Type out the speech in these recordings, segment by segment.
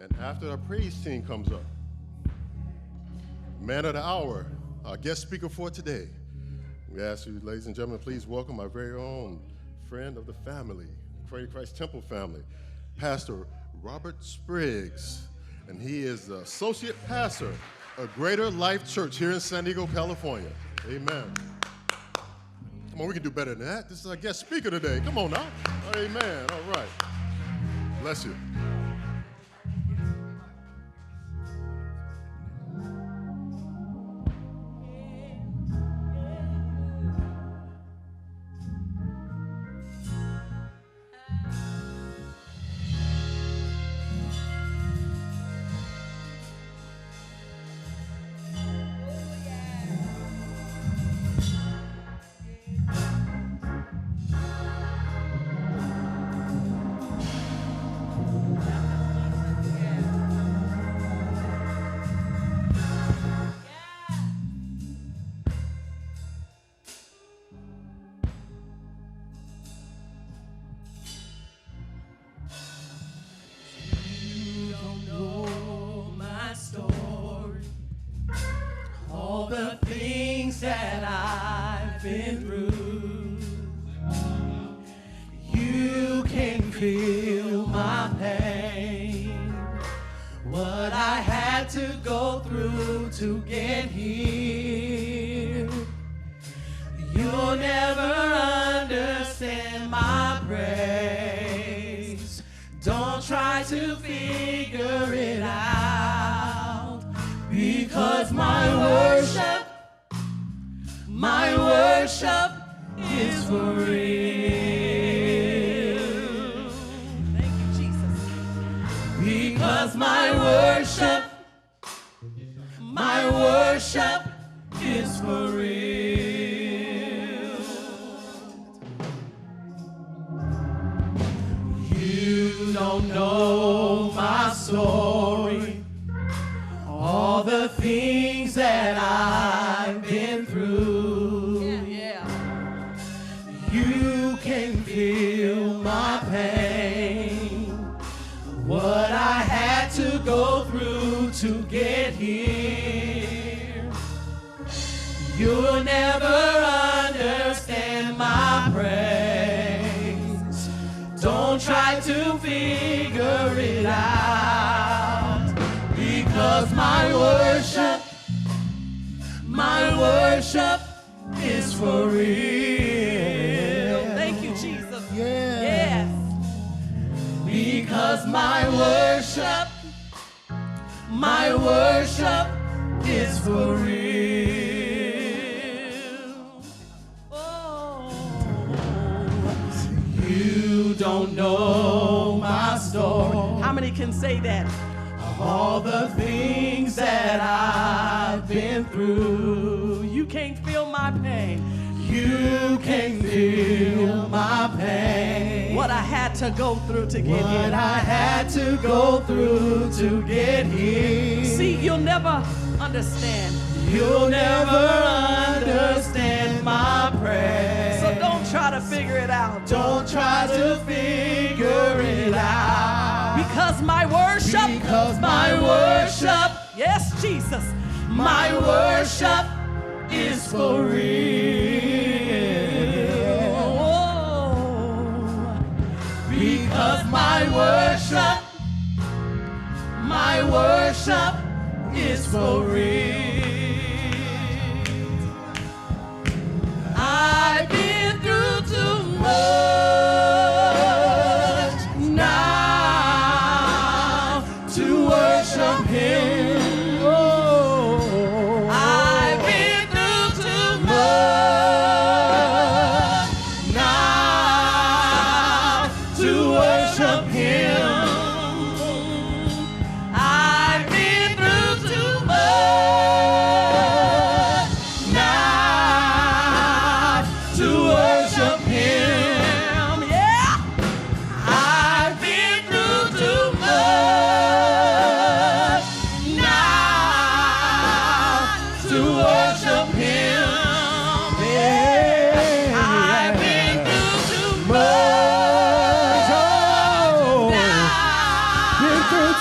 And after the praise team comes up, man of the hour, our guest speaker for today, we ask you, ladies and gentlemen, please welcome our very own friend of the family, Christ Temple family, Pastor Robert Spriggs. And he is the associate pastor of Greater Life Church here in San Diego, California. Amen. Come on, we can do better than that. This is our guest speaker today. Come on now. Amen. All right. Bless you. That I've been through, you can feel my pain, what I had to go through to get here. You'll never understand my praise. Don't try to figure it out, because my worship is for real. Thank you, Jesus. Because my worship is for real. You don't know my story, all the things that I've been through. You can feel my pain, what I had to go through to get here. You'll never understand my praise. Don't try to figure it out, because my worship is for real. Thank you, Jesus. Yes. Because my worship is for real. Oh, you don't know my story. How many can say that? All the things that I've been through. You can't feel my pain. You can feel my pain. What I had to go through to get here. What I had to go through to get here. See, you'll never understand. You'll never understand my praise. So don't try to figure it out. Don't try to figure it out. Because my worship. Yes, Jesus. My worship is for real. Oh. Because my worship is for real. I've been through too much now to worship Him. I've been through too much.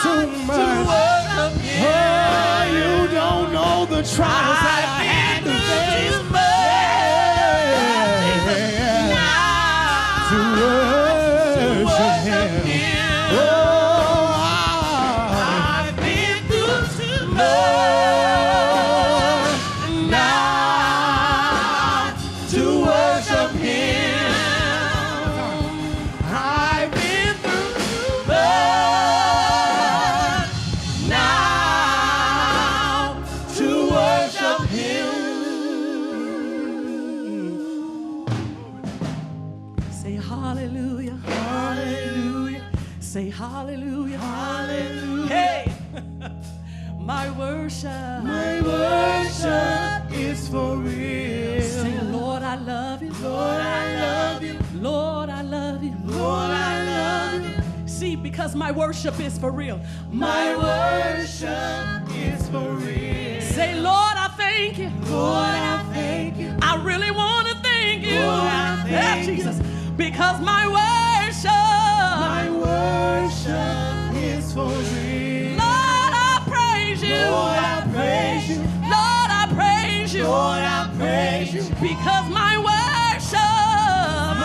too much. Oh, you don't know the trials that I had to face. To worship Him. Oh, I've been through too much now to worship Him. I've been through too much now to worship Him. Say hallelujah. Hallelujah. Say hallelujah. Hallelujah. Hey, my worship. My worship is for real. Say, Lord, I love you. Lord, I love you. Lord, I love you. Lord, I love you. See, because my worship is for real. My worship is for real. Say, Lord, I thank you. Lord, I thank you. I really want to thank you. Lord, I thank Yeah, you. Jesus. Because my worship. My worship is for real. Lord, I praise you. Lord, I praise you. Lord, I praise you. Lord, I praise you. Because my worship.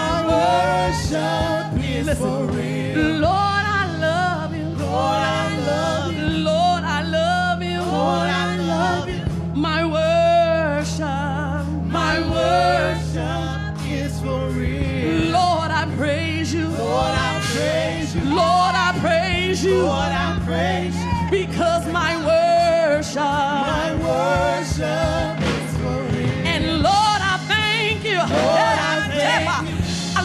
My worship is for real. Lord, I love you. Lord, I love you. Lord, I love you. Lord, I love you. My worship. My worship is for real. Lord, I praise you. Lord, I praise you. Lord, I praise you. Lord, I praise you. Because my worship. My worship is for real. And Lord, I thank you. Lord, I thank you.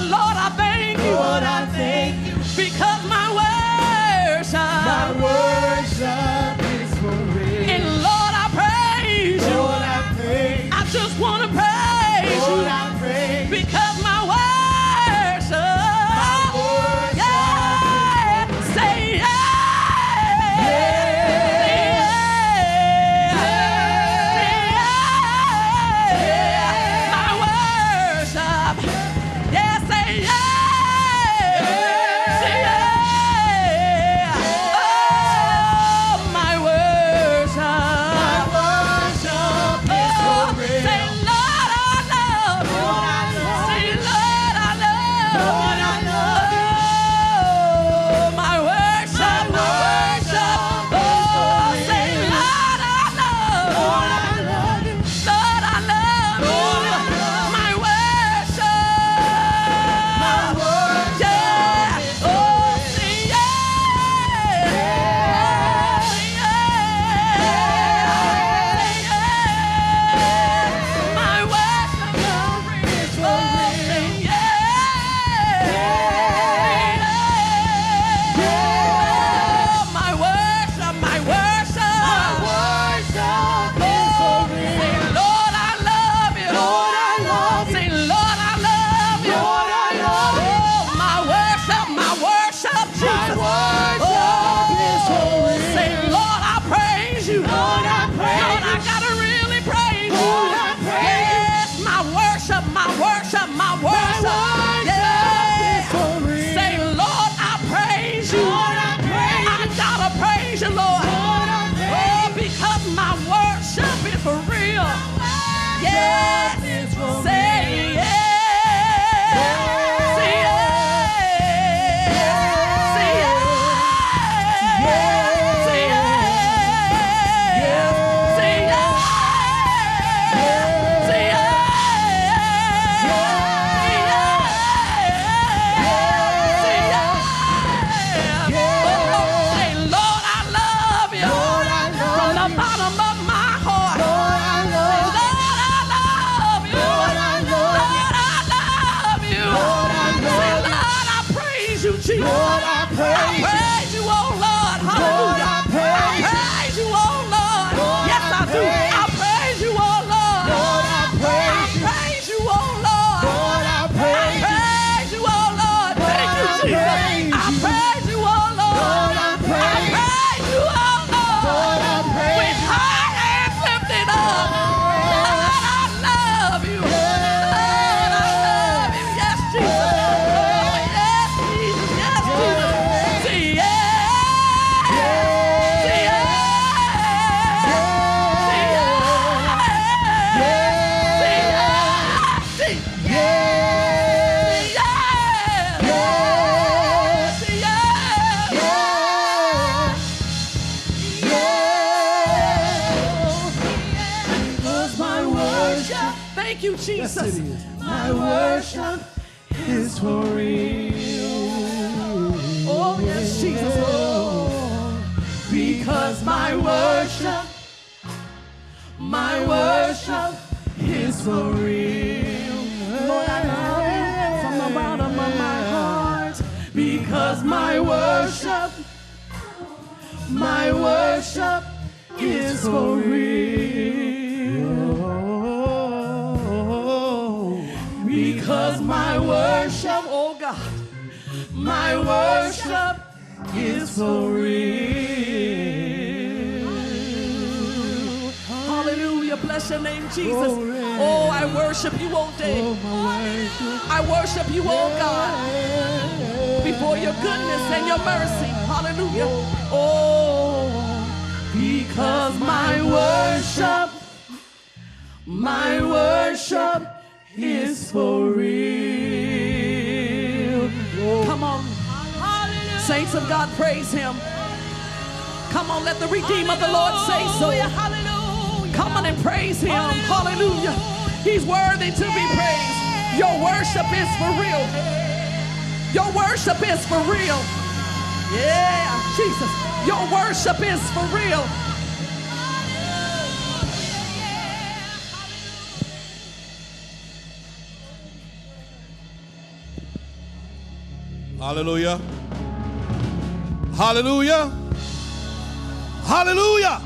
Lord, I thank you. Lord, I thank you. Because my worship. My worship is for real. And Lord, I praise you. Lord, I praise you. I just want to praise Lord, you. I praise you. Because my worship. worship Yeah. Say yeah. My worship. Yeah, say yeah. Oh, my worship. My worship is for real. Say, Lord, I love you. Lord, I love Say, Lord, I love you. Lord, I love you. Oh, my worship, my worship. Oh, say, Lord, I love you. Lord, I love you. Lord, I love you. Lord, I love you. My worship. My worship Yeah. is Oh, say, yeah. My worship is for oh, real. say yeah. My worship, my worship. My worship is for real. Say, Lord, I love you. Lord, I love you. Say, Lord, I love you. Lord, I love you. Oh, my worship, Jesus. My worship is for real. Say, Lord, I praise you. Lord, I praise Lord, I you. gotta really praise you. Lord, I praise you. Yes, my worship, my worship, my worship. worship is for real. Say, Lord, I praise you. Lord, I praise I gotta praise you, Lord. Lord, I praise Oh, because my worship is for real. Yes. is for Say yeah. Say yeah. Say yeah. Say yeah. Say yeah. Say yeah. Say, Lord, I love you. Lord, I love From the you. bottom of my heart. Lord, I love you. Lord, I love you. Lord, I Thank you, Jesus. Yes, it is. My worship is for real. Oh, yes, Jesus. Oh, because my worship is for real. Lord, I love you from the bottom of my heart. Because my worship is for real. Because my worship, Oh, God. my worship is for real. Hallelujah. Bless your name, Jesus. Glory. Oh, I worship you all day. Oh, my worship. I worship you, oh God, before your goodness and your mercy. Hallelujah. Oh, Because my worship is for real. come on. Saints of God, praise him. Come on, let the Redeemer of the Lord say so. Come on and praise him. Hallelujah. He's worthy to be praised. Your worship is for real. Your worship is for real. Yeah, Jesus. Your worship is for real. Hallelujah. Hallelujah. Hallelujah.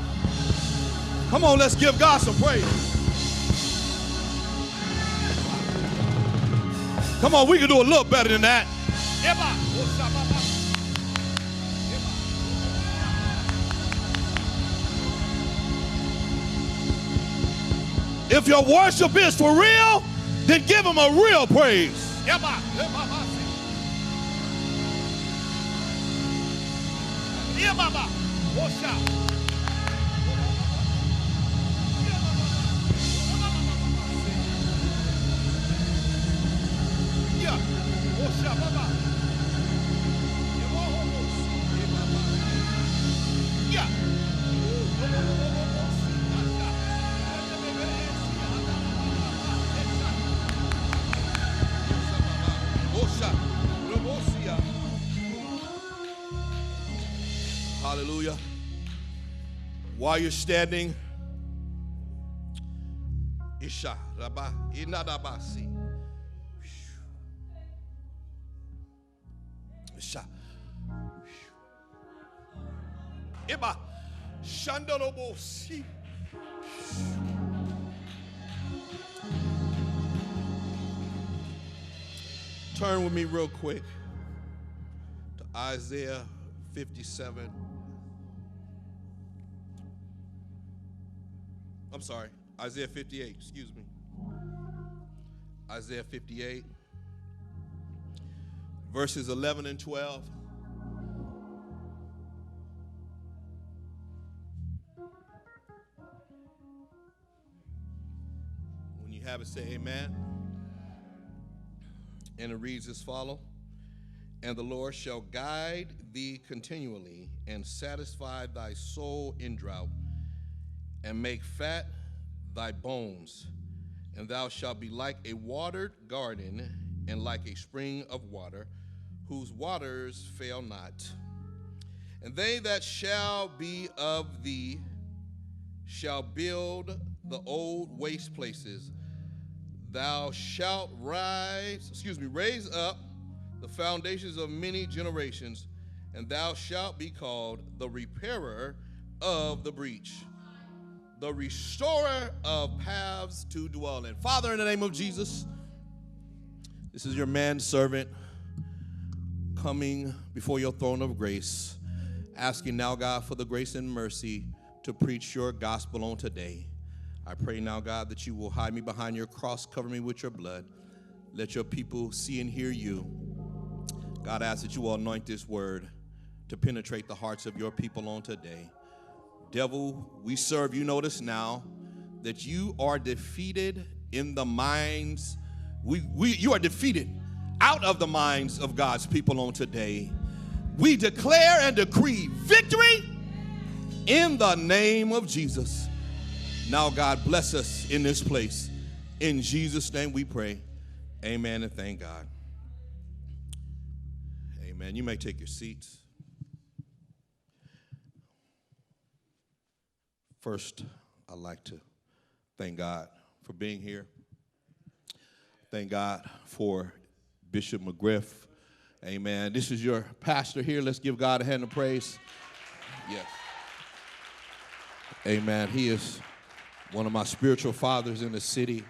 Come on, let's give God some praise. Come on, we can do a little better than that. If your worship is for real, then give him a real praise. Hallelujah. While you're standing, Isha, Rabba, Inadabasi. Isha. Iba, Shandalobosi. Turn with me real quick to Isaiah 57. I'm sorry, Isaiah 58, excuse me. Isaiah 58, verses 11 and 12. When you have it, say amen. And it reads as follows. And the Lord shall guide thee continually and satisfy thy soul in drought, and make fat thy bones, and thou shalt be like a watered garden, and like a spring of water, whose waters fail not. And they that shall be of thee shall build the old waste places. Thou shalt raise up the foundations of many generations, and thou shalt be called the repairer of the breach, the restorer of paths to dwell in. Father, in the name of Jesus, this is your manservant coming before your throne of grace, asking now, God, for the grace and mercy to preach your gospel on today. I pray now, God, that you will hide me behind your cross, cover me with your blood. Let your people see and hear you. God, I ask that you will anoint this word to penetrate the hearts of your people on today. Devil, we serve you. Notice now that you are defeated in the minds. You are defeated out of the minds of God's people on today. We declare and decree victory in the name of Jesus. Now, God, bless us in this place. In Jesus' name we pray. Amen and thank God. Amen. You may take your seats. First, I'd like to thank God for being here. Thank God for Bishop McGriff. Amen. This is your pastor here. Let's give God a hand of praise. Yes. Amen. He is one of my spiritual fathers in the city.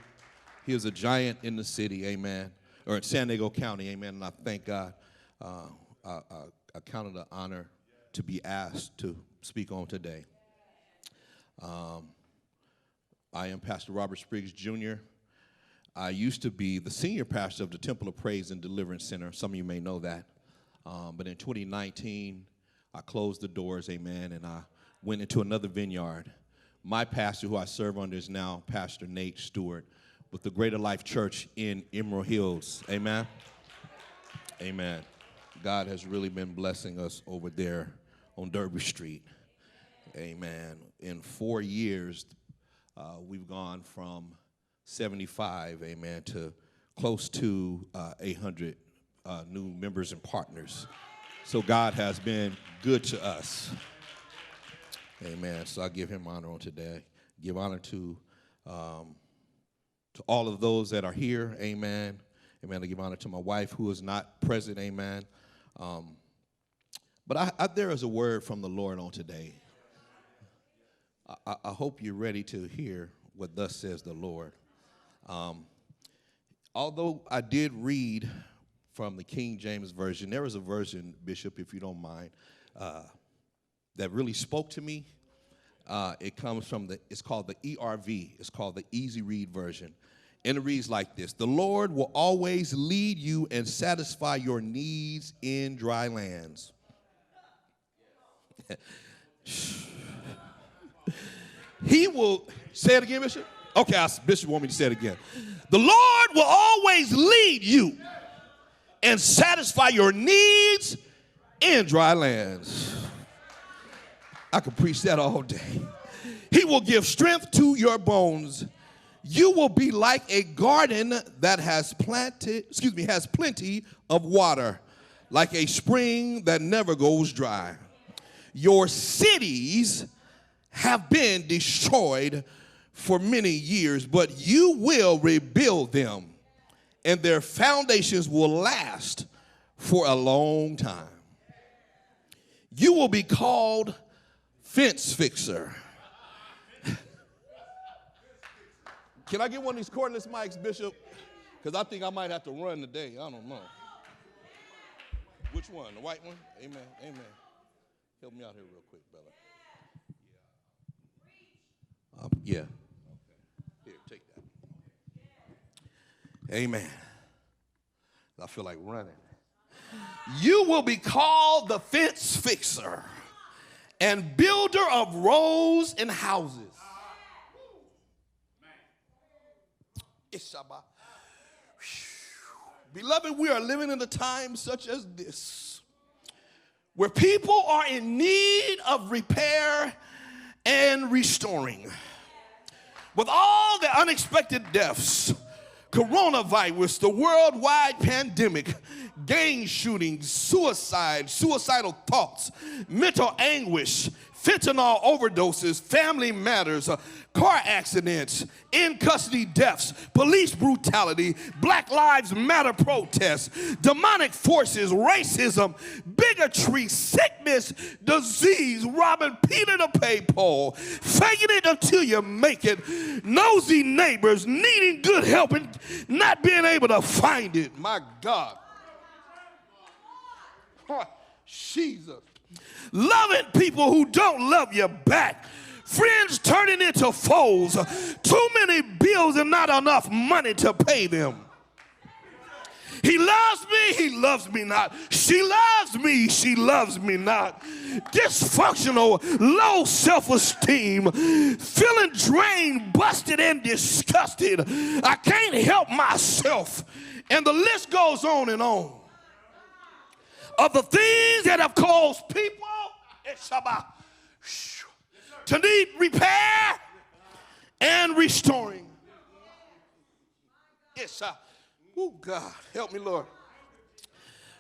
He is a giant in the city. Amen. Or in San Diego County. Amen. And I thank God. I count it an honor to be asked to speak on today. I am Pastor Robert Spriggs, Jr. I used to be the senior pastor of the Temple of Praise and Deliverance Center. Some of you may know that. But in 2019, I closed the doors, amen, and I went into another vineyard. My pastor, who I serve under, is now Pastor Nate Stewart with the Greater Life Church in Emerald Hills. Amen. Amen. God has really been blessing us over there on Derby Street. Amen. In 4 years, we've gone from 75, amen, to close to 800 new members and partners. So God has been good to us. Amen. So I give him honor on today. Give honor to all of those that are here. Amen. Amen. I give honor to my wife who is not present. Amen. But there is a word from the Lord on today. I hope you're ready to hear what thus says the Lord. Although I did read from the King James Version, there is a version, Bishop, if you don't mind, that really spoke to me. It comes from it's called the ERV. It's called the Easy Read Version. And it reads like this: the Lord will always lead you and satisfy your needs in dry lands. He will, say it again, Bishop? Okay, Bishop want me to say it again. The Lord will always lead you and satisfy your needs in dry lands. I could preach that all day. He will give strength to your bones. You will be like a garden that has plenty of water, like a spring that never goes dry. Your cities have been destroyed for many years, but you will rebuild them, and their foundations will last for a long time. You will be called Fence Fixer. Can I get one of these cordless mics, Bishop? Because I think I might have to run today. I don't know. Which one? The white one? Amen. Amen. Help me out here real quick, Bella. Yeah. Okay. Here, take that. Amen. I feel like running. You will be called the Fence Fixer and builder of roads and houses. Beloved, we are living in a time such as this, where people are in need of repair and restoring. With all the unexpected deaths, coronavirus, the worldwide pandemic, gang shootings, suicidal thoughts, mental anguish, fentanyl overdoses, family matters, car accidents, in-custody deaths, police brutality, Black Lives Matter protests, demonic forces, racism, bigotry, sickness, disease, robbing Peter to pay Paul, faking it until you make it, nosy neighbors, needing good help and not being able to find it. My God. Oh, Jesus. Loving people who don't love you back. Friends turning into foes. Too many bills and not enough money to pay them. He loves me, he loves me not. She loves me, she loves me not. Dysfunctional, low self-esteem, feeling drained, busted, and disgusted. I can't help myself. And the list goes on and on. Of the things that have caused people to need repair and restoring. Yes, oh, God, help me, Lord.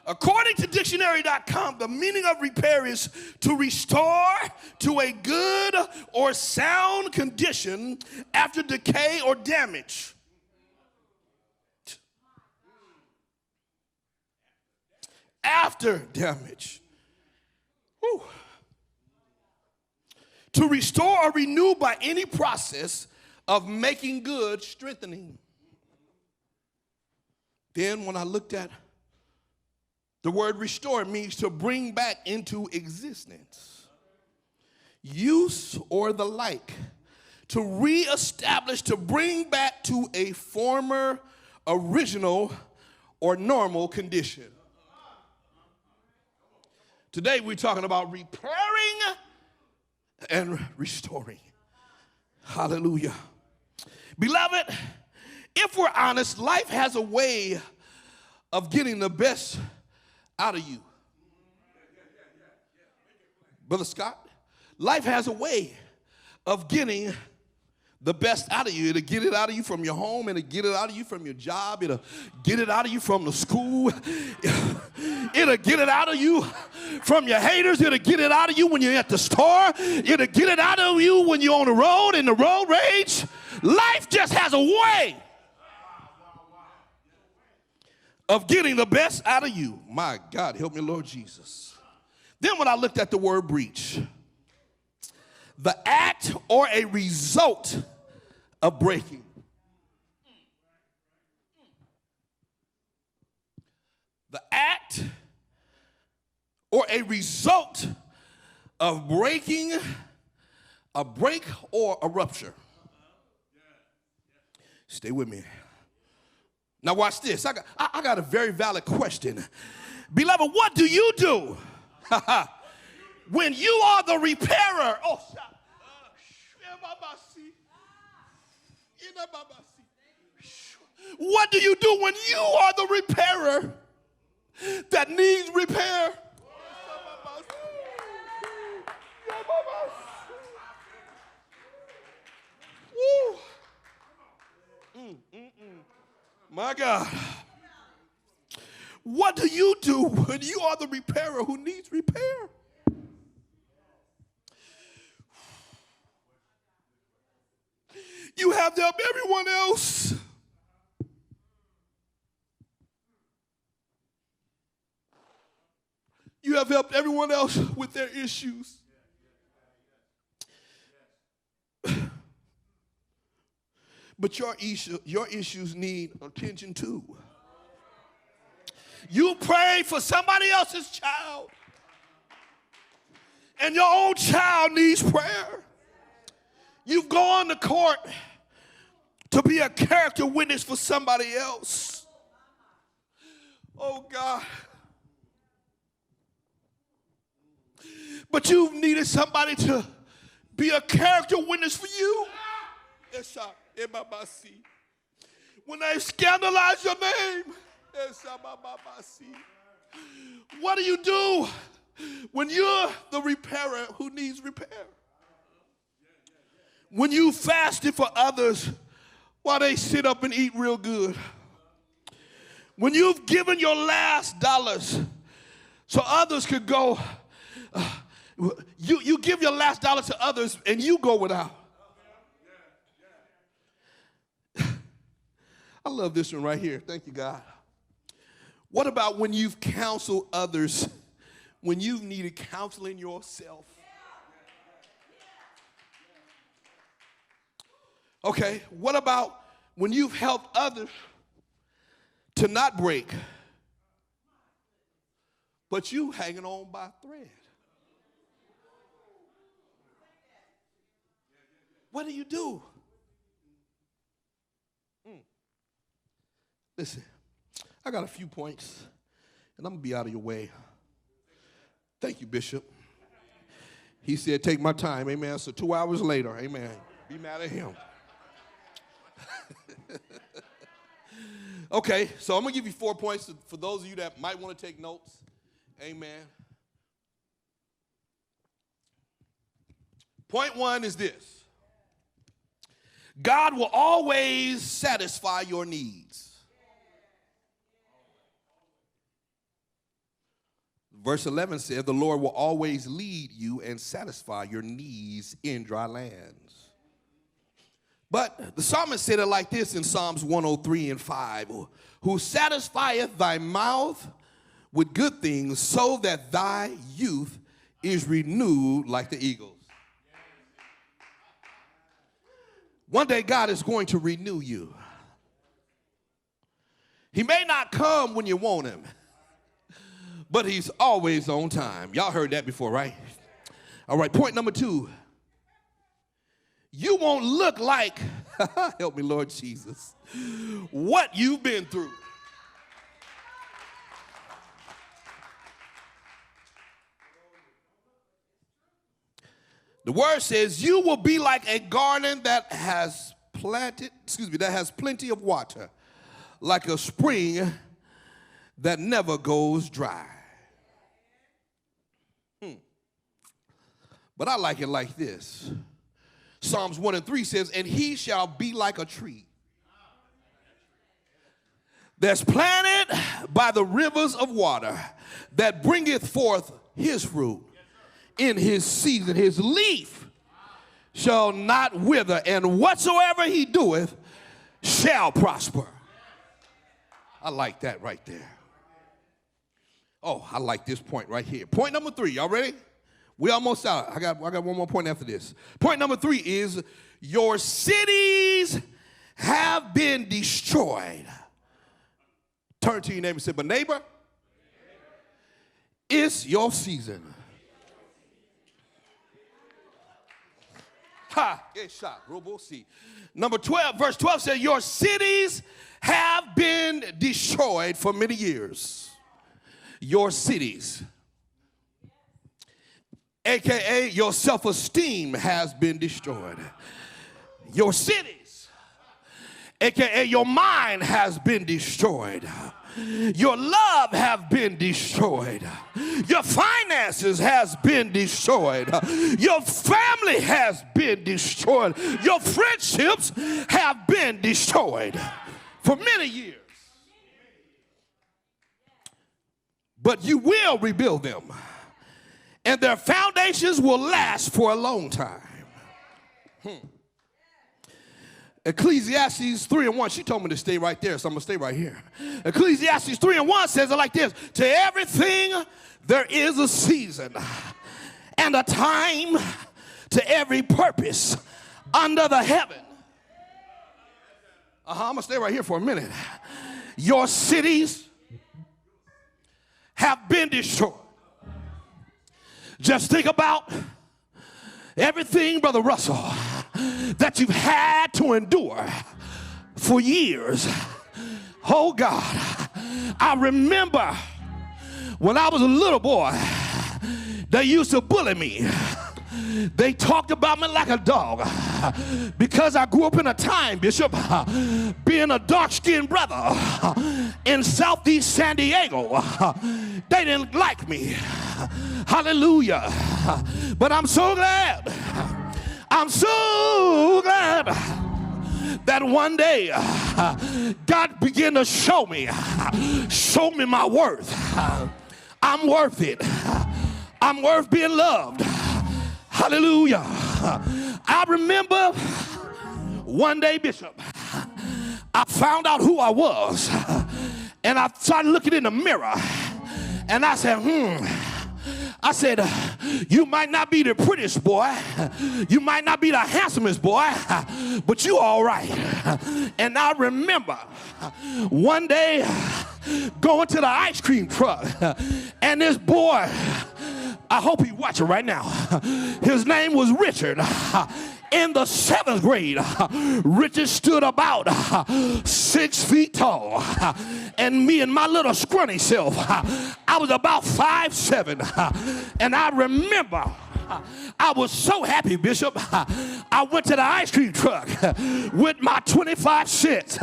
According to dictionary.com, the meaning of repair is to restore to a good or sound condition after decay or damage. After damage. Whew. To restore or renew by any process of making good, strengthening. Then when I looked at the word restore, means to bring back into existence, use or the like, to reestablish, to bring back to a former, original, or normal condition. Today we're talking about repairing and restoring. Hallelujah. Beloved, if we're honest, life has a way of getting the best out of you. Brother Scott, life has a way of getting the best out of you. It'll get it out of you from your home. It'll get it out of you from your job. It'll get it out of you from the school. It'll get it out of you from your haters. It'll get it out of you when you're at the store. It'll get it out of you when you're on the road in the road rage. Life just has a way of getting the best out of you. My God, help me, Lord Jesus. Then when I looked at the word breach, the act or a result of breaking. The act or a result of breaking, a break or a rupture. Stay with me. Now watch this. I got a very valid question. Beloved, what do you do when you are the repairer? Oh, what do you do when you are the repairer that needs repair? My God. What do you do when you are the repairer who needs repair? You have to help everyone else. You have helped everyone else with their issues. But your issues need attention too. You pray for somebody else's child, and your own child needs prayer. You've gone to court to be a character witness for somebody else. Oh, God. But you've needed somebody to be a character witness for you. When they scandalize your name. What do you do when you're the repairer who needs repair? When you fasted for others while they sit up and eat real good. When you've given your last dollars so others could go, you give your last dollar to others and you go without. I love this one right here. Thank you, God. What about when you've counseled others, when you've needed counseling yourself? Okay, what about when you've helped others to not break, but you hanging on by a thread? What do you do? Listen, I got a few points, and I'm going to be out of your way. Thank you, Bishop. He said, take my time, amen. So 2 hours later, amen, be mad at him. Okay, so I'm going to give you 4 points for those of you that might want to take notes. Amen. Point 1 is this. God will always satisfy your needs. Verse 11 says, the Lord will always lead you and satisfy your needs in dry lands. But the psalmist said it like this in Psalms 103 and 5, who satisfieth thy mouth with good things, so that thy youth is renewed like the eagles. One day God is going to renew you. He may not come when you want him, but he's always on time. Y'all heard that before, right? All right, point number 2. You won't look like, help me, Lord Jesus, what you've been through. The word says you will be like a garden that has plenty of water, like a spring that never goes dry. But I like it like this. Psalms 1 and 3 says, and he shall be like a tree that's planted by the rivers of water, that bringeth forth his fruit in his season. His leaf shall not wither, and whatsoever he doeth shall prosper. I like that right there. Oh, I like this point right here. Point number 3. Y'all ready? We almost out. I got one more point after this. Point number 3 is your cities have been destroyed. Turn to your neighbor and say, but neighbor, it's your season. Number 12, verse 12 says, your cities have been destroyed for many years. Your cities, AKA your self-esteem, has been destroyed. Your cities, AKA your mind, has been destroyed. Your love have been destroyed. Your finances has been destroyed. Your family has been destroyed. Your friendships have been destroyed for many years. But you will rebuild them, and their foundations will last for a long time. Ecclesiastes 3 and 1, she told me to stay right there, so I'm going to stay right here. Ecclesiastes 3 and 1 says it like this: to everything there is a season and a time to every purpose under the heaven. I'm going to stay right here for a minute. Your cities have been destroyed. Just think about everything, Brother Russell, that you've had to endure for years. Oh God, I remember when I was a little boy, they used to bully me. They talked about me like a dog because I grew up in a time, Bishop, being a dark-skinned brother in Southeast San Diego. They didn't like me. Hallelujah. But I'm so glad. I'm so glad that one day God began to show me my worth. I'm worth it. I'm worth being loved. Hallelujah. I remember one day, Bishop, I found out who I was, and I started looking in the mirror, and I said, you might not be the prettiest boy, you might not be the handsomest boy, but you all right. And I remember one day going to the ice cream truck, and this boy, I hope he's watching right now, his name was Richard. In the 7th grade, Richard stood about 6 feet tall, and me and my little scrawny self, I was about 5'7", and I remember I was so happy, Bishop. I went to the ice cream truck with my 25 cents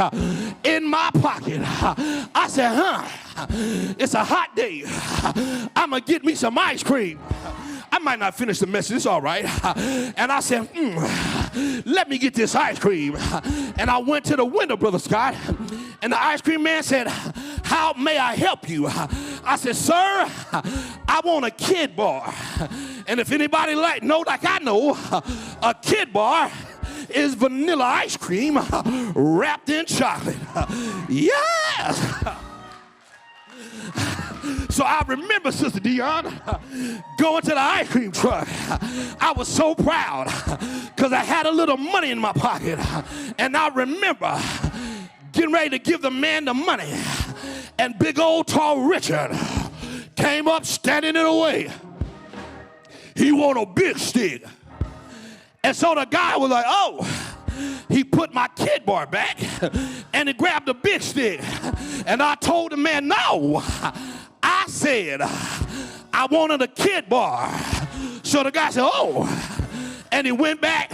in my pocket. I said, it's a hot day. I'm going to get me some ice cream. I might not finish the message, it's all right. And I said, let me get this ice cream. And I went to the window, Brother Scott, and the ice cream man said, how may I help you? I said, sir, I want a Kid Bar. And if anybody like I know, a Kid Bar is vanilla ice cream wrapped in chocolate. Yes! So I remember, Sister Dion, going to the ice cream truck. I was so proud because I had a little money in my pocket. And I remember getting ready to give the man the money. And big old tall Richard came up standing in the way. He want a big stick. And so the guy was like, oh. He put my Kid Bar back and he grabbed the big stick. And I told the man, no. I said, I wanted a Kid Bar. So the guy said, oh. And he went back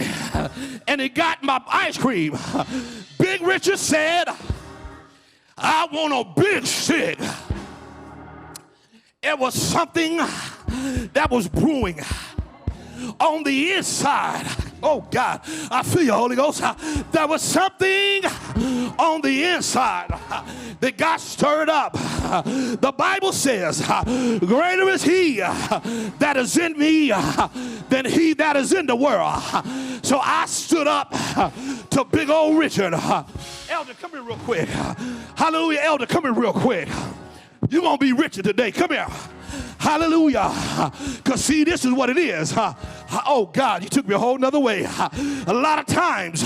and he got my ice cream. Big Richard said, I want a big stick. It was something that was brewing on the inside. Oh God, I feel you, Holy Ghost. There was something on the inside that got stirred up. The Bible says, greater is he that is in me than he that is in the world. So I stood up to big old Richard. Elder, come here real quick. Hallelujah, Elder, come here real quick. You're going to be Richard today. Come here. Hallelujah. Because see, this is what it is. Oh God, you took me a whole nother way. A lot of times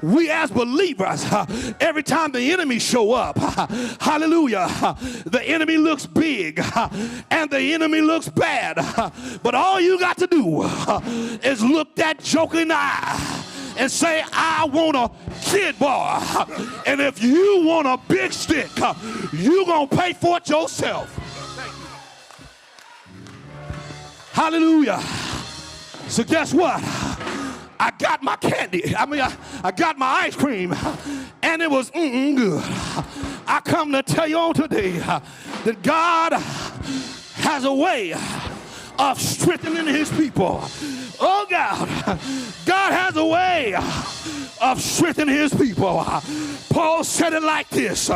we as believers, every time the enemy show up, hallelujah, the enemy looks big and the enemy looks bad. But all you got to do is look that joker in the eye and say, I want a Kid Bar. And if you want a big stick, you're going to pay for it yourself. Hallelujah. So guess what? I got my candy. I got my ice cream, and it was good. I come to tell you on today that God has a way of strengthening his people. Oh God, God has a way of strengthening his people. Paul said it like this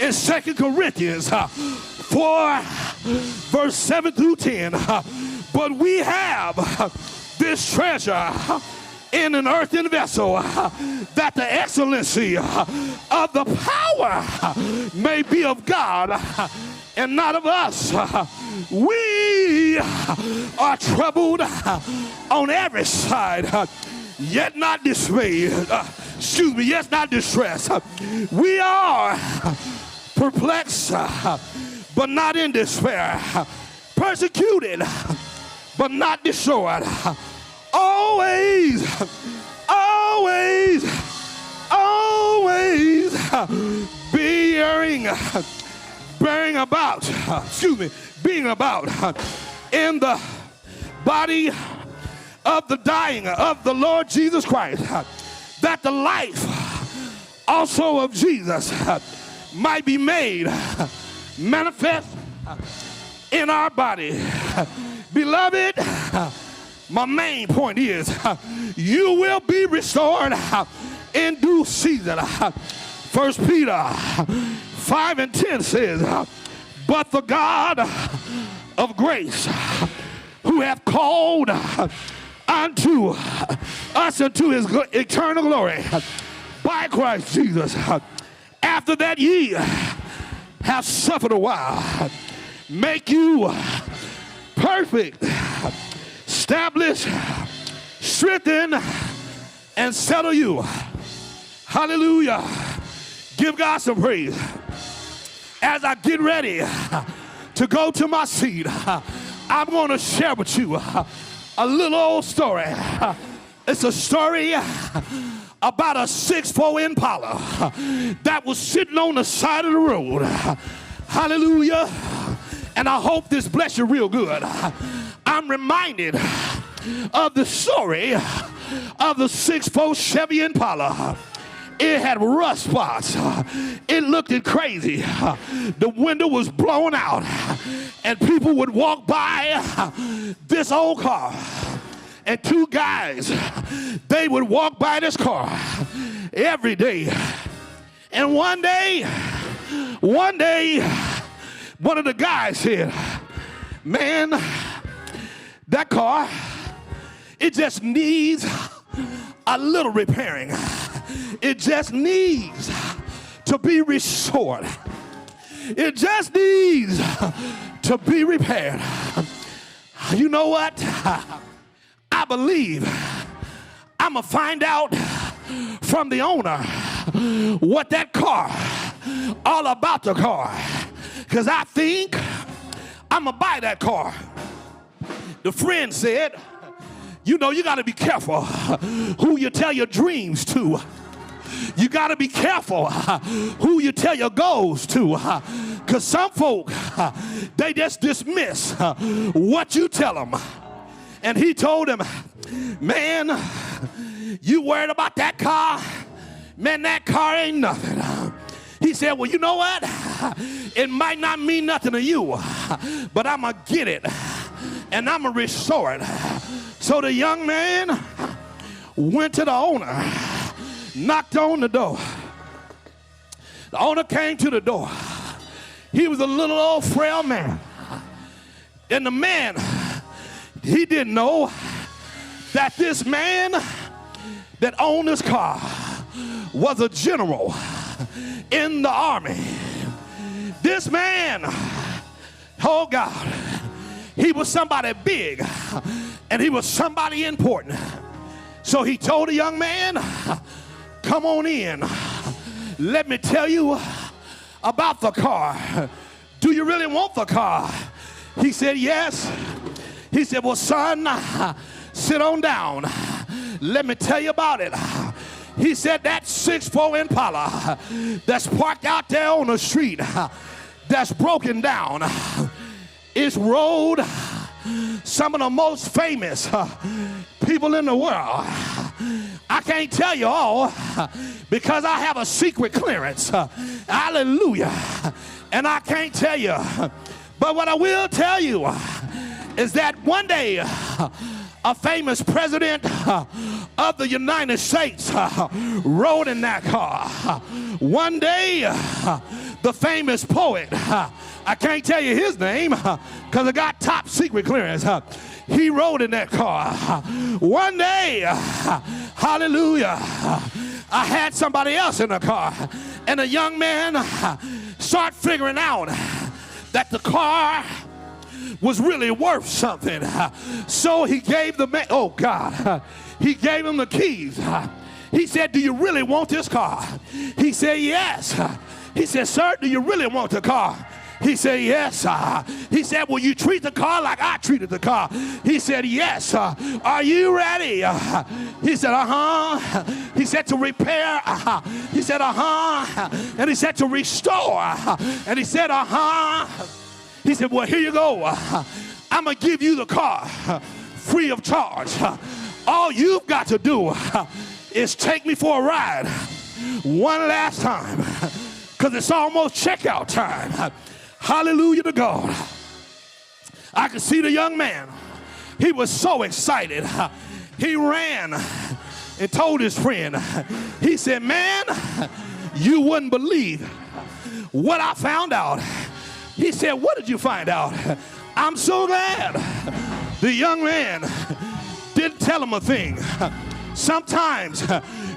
in 2 Corinthians 4, verse 7 through 10. But we have this treasure in an earthen vessel, that the excellency of the power may be of God and not of us. We are troubled on every side, yet not dismayed. Yet not distressed. We are perplexed, but not in despair. Persecuted, but not destroyed. Always being about in the body of the dying of the Lord Jesus Christ, that the life also of Jesus might be made manifest in our body. Beloved, my main point is you will be restored in due season. 1 Peter 5 and 10 says, but the God of grace, who hath called unto us into his eternal glory by Christ Jesus, after that ye have suffered a while, make you perfect, establish, strengthen, and settle you. Hallelujah. Give God some praise. As I get ready to go to my seat, I'm going to share with you a little old story. It's a story about a 6'4" Impala that was sitting on the side of the road. Hallelujah. And I hope this bless you real good. I'm reminded of the story of the 6'4" Chevy Impala. It had rust spots. It looked crazy. The window was blown out, and people would walk by this old car and two guys, they would walk by this car every day. And one day, one of the guys said, man, that car, it just needs a little repairing. It just needs to be restored. It just needs to be repaired. You know what? I believe I'm going to find out from the owner what that car, all about the car. Because I think I'm going to buy that car. The friend said, you know, you got to be careful who you tell your dreams to. You got to be careful who you tell your goals to. Because some folk, they just dismiss what you tell them. And he told him, man, you worried about that car? Man, that car ain't nothing. He said, well, you know what? It might not mean nothing to you, but I'm going to get it, and I'm going to restore it. So the young man went to the owner, knocked on the door. The owner came to the door. He was a little old frail man. And the man, he didn't know that this man that owned this car was a general in the army. This man, oh God, he was somebody big and he was somebody important. So he told the young man, come on in. Let me tell you about the car. Do you really want the car? He said, yes. He said, well, son, sit on down. Let me tell you about it. He said that 6'4" Impala that's parked out there on the street, that's broken down, it's rode some of the most famous people in the world. I can't tell you all because I have a secret clearance. Hallelujah. And I can't tell you. But what I will tell you is that one day a famous president of the United States rode in that car. One day the famous poet, I can't tell you his name because I got top secret clearance, he rode in that car. One day, hallelujah, I had somebody else in the car, and a young man started figuring out that the car was really worth something. So he gave the man, oh God, he gave him the keys. He said, do you really want this car? He said, yes. He said, sir, do you really want the car? He said, yes. He said, will you treat the car like I treated the car? He said, yes. Are you ready? He said, uh-huh. He said, to repair. He said, uh-huh. And he said, to restore. And he said, uh-huh. He said, well, here you go. I'm going to give you the car free of charge. All you've got to do is take me for a ride one last time because it's almost checkout time. Hallelujah to God. I could see the young man. He was so excited. He ran and told his friend. He said, man, you wouldn't believe what I found out. He said, what did you find out? I'm so glad. The young man didn't tell him a thing. Sometimes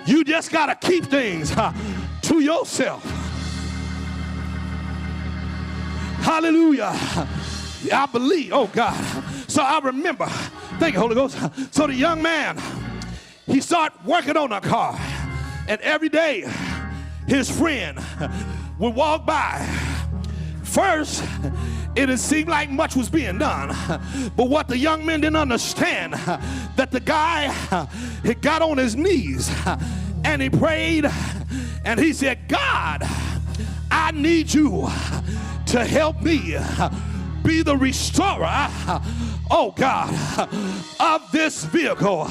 you just got to keep things to yourself. Hallelujah. I believe, oh God. So I remember, thank you, Holy Ghost. So the young man, he started working on the car. And every day, his friend would walk by. First, it had seemed like much was being done. But what the young man didn't understand, that the guy had got on his knees and he prayed and he said, God, I need you to help me be the restorer, oh God, of this vehicle.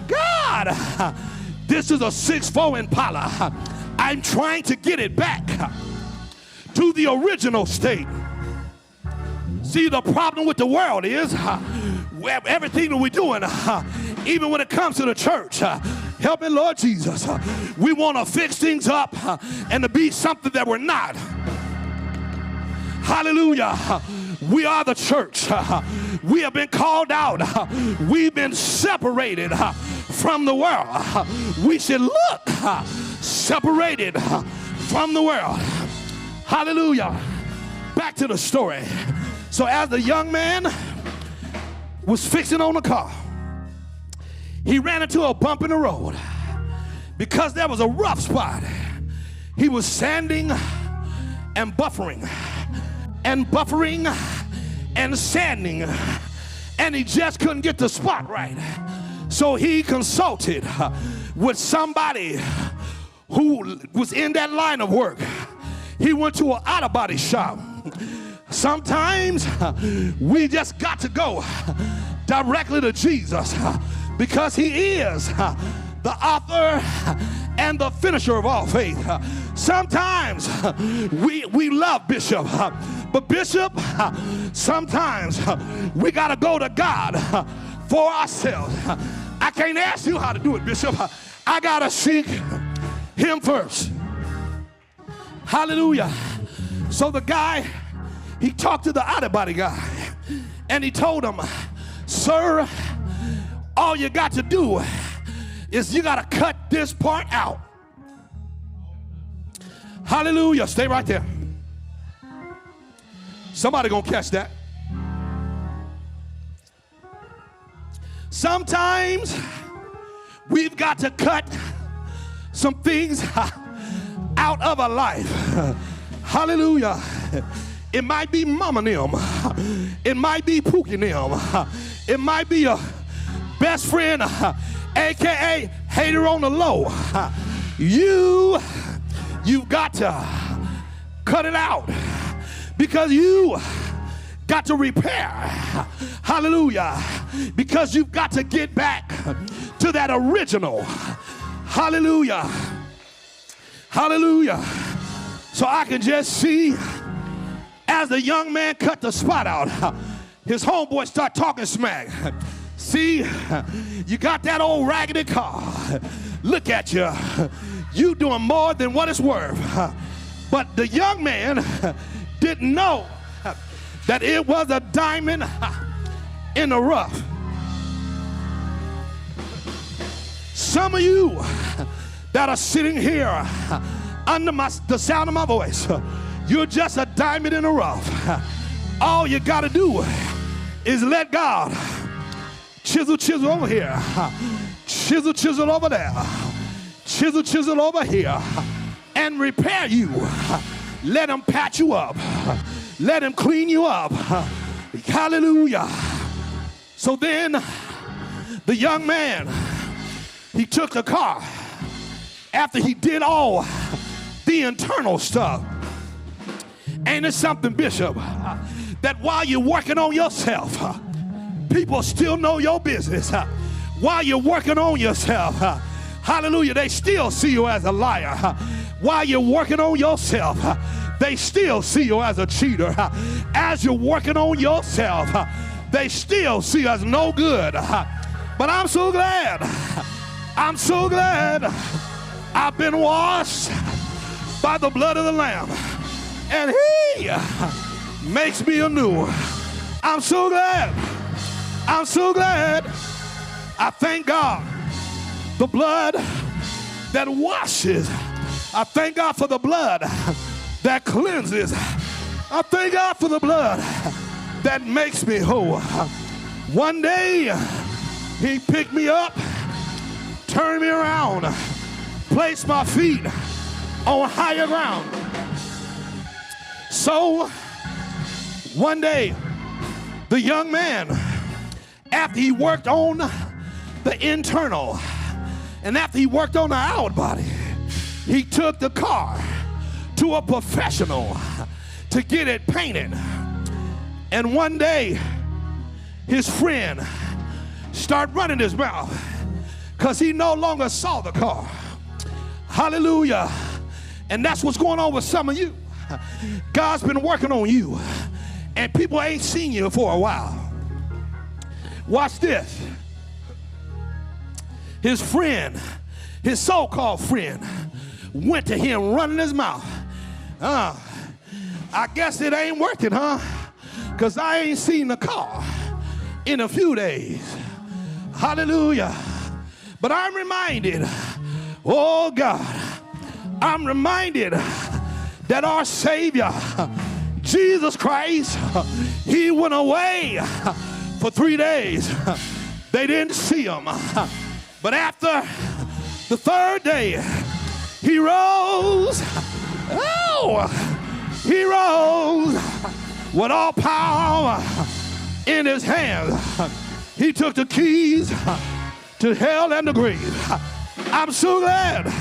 God, this is a 6'4" Impala. I'm trying to get it back to the original state. See, the problem with the world is everything that we're doing, even when it comes to the church, help me, Lord Jesus. We want to fix things up and to be something that we're not. Hallelujah. We are the church. We have been called out. We've been separated from the world. We should look separated from the world. Hallelujah. Back to the story. So as the young man was fixing on the car, he ran into a bump in the road because there was a rough spot. He was sanding and buffering and sanding, and he just couldn't get the spot right. So he consulted with somebody who was in that line of work. He went to an auto body shop. Sometimes we just got to go directly to Jesus because he is the author and the finisher of all faith. Sometimes we love Bishop, but Bishop, sometimes we got to go to God for ourselves. I can't ask you how to do it, Bishop. I got to seek him first. Hallelujah. So the guy, he talked to the auto body guy, and he told him, sir, all you got to do is you got to cut this part out. Hallelujah. Stay right there. Somebody gonna catch that. Sometimes we've got to cut some things out of our life. Hallelujah. It might be Mama Nim. It might be Pookie Nim. It might be a best friend, AKA hater on the low. You've got to cut it out because you got to repair. Hallelujah. Because you've got to get back to that original. Hallelujah. Hallelujah. So I can just see as the young man cut the spot out, his homeboy start talking smack. See, you got that old raggedy car. Look at you. You doing more than what it's worth. But the young man didn't know that it was a diamond in the rough. Some of you that are sitting here under the sound of my voice, you're just a diamond in the rough. All you got to do is let God chisel over here, chisel over there, chisel over here, and repair you. Let him patch you up. Let him clean you up. Hallelujah. So then the young man, he took the car after he did all the internal stuff. Ain't it something, Bishop, that while you're working on yourself, people still know your business? While you're working on yourself, hallelujah, they still see you as a liar. While you're working on yourself, they still see you as a cheater. As you're working on yourself, they still see you as no good. But I'm so glad I've been washed by the blood of the Lamb, and he makes me anew. I'm so glad. I thank God, the blood that washes. I thank God for the blood that cleanses. I thank God for the blood that makes me whole. One day, he picked me up, turned me around, placed my feet on higher ground. So, one day, the young man, after he worked on the internal, and after he worked on the outward body, he took the car to a professional to get it painted. And one day, his friend started running his mouth because he no longer saw the car. Hallelujah. And that's what's going on with some of you. God's been working on you, and people ain't seen you for a while. Watch this. His friend, his so-called friend, went to him running his mouth. I guess it ain't working, huh? Because I ain't seen the car in a few days. Hallelujah. But I'm reminded, oh God, I'm reminded that our Savior, Jesus Christ, he went away for 3 days. They didn't see him. But after the third day, he rose. Oh, he rose with all power in his hands. He took the keys to hell and the grave. I'm so glad.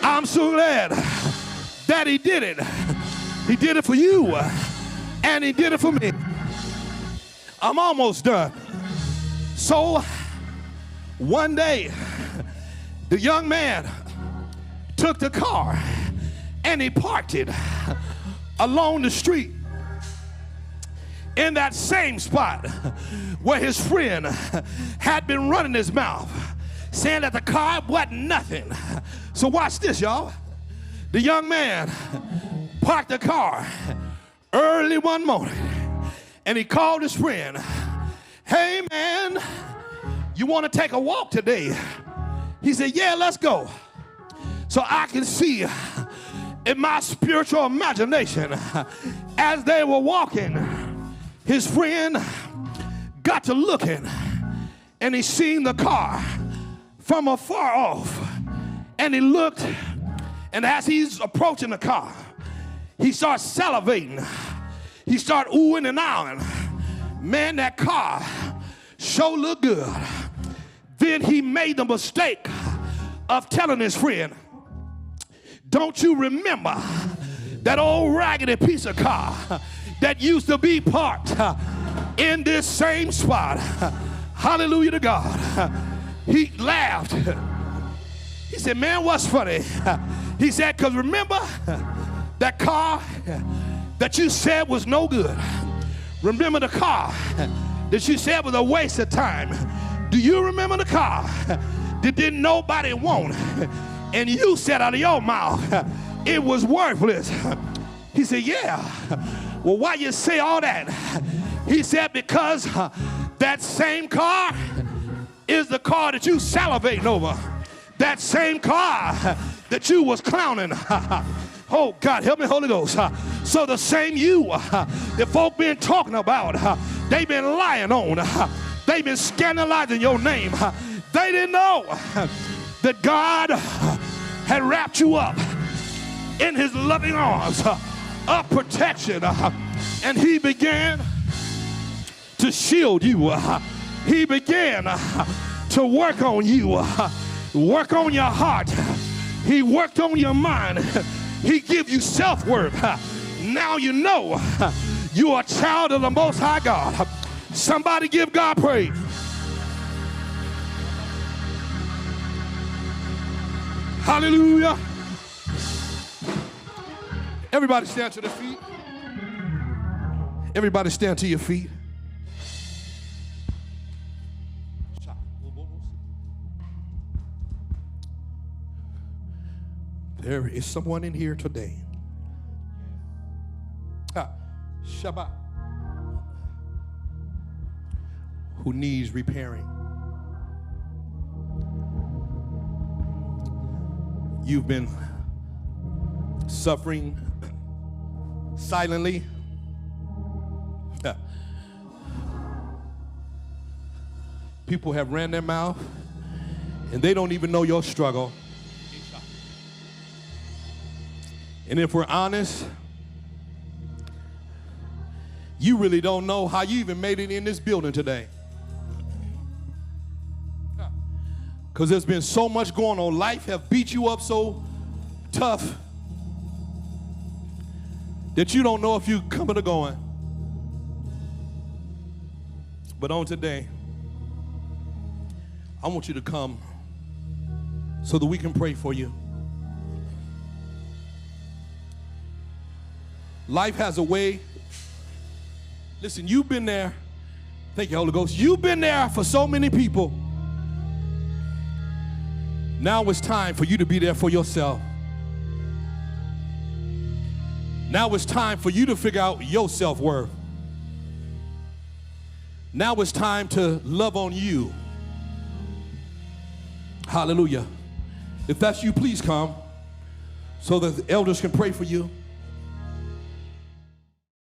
I'm so glad that he did it. He did it for you, and he did it for me. I'm almost done. So one day, the young man took the car and he parked it along the street in that same spot where his friend had been running his mouth, saying that the car wasn't nothing. So watch this, y'all. The young man parked the car early one morning and he called his friend. Hey man, you want to take a walk today? He said, yeah, let's go. So I can see in my spiritual imagination as they were walking, his friend got to looking and he seen the car from afar off, and he looked, and as he's approaching the car, he starts salivating. He started oohing and ahhing. Man, that car sure looked good. Then he made the mistake of telling his friend, don't you remember that old raggedy piece of car that used to be parked in this same spot? Hallelujah to God. He laughed. He said, man, what's funny? He said, because remember that car that you said was no good? Remember the car that you said was a waste of time? Do you remember the car that didn't nobody want? And you said out of your mouth, it was worthless. He said, yeah. Well, why you say all that? He said, because that same car is the car that you salivating over. That same car that you was clowning. Oh, God, help me, Holy Ghost. So the same you that folk been talking about, they been lying on. They been scandalizing your name. They didn't know that God had wrapped you up in his loving arms of protection. And he began to shield you. He began to work on you, work on your heart. He worked on your mind. He give you self-worth. Now you know you are a child of the Most High God. Somebody give God praise. Hallelujah. Everybody stand to their feet. Everybody stand to your feet. There is someone in here today. Shabbat. Who needs repairing. You've been suffering silently. People have ran their mouth and they don't even know your struggle. And if we're honest, you really don't know how you even made it in this building today. Because there's been so much going on. Life have beat you up so tough that you don't know if you're coming or going. But on today, I want you to come so that we can pray for you. Life has a way. Listen, you've been there Thank you, Holy Ghost. You've been there for so many people. Now it's time for you to be there for yourself. Now it's time for you to figure out your self-worth. Now it's time to love on you. Hallelujah. If that's you, please come so that the elders can pray for you.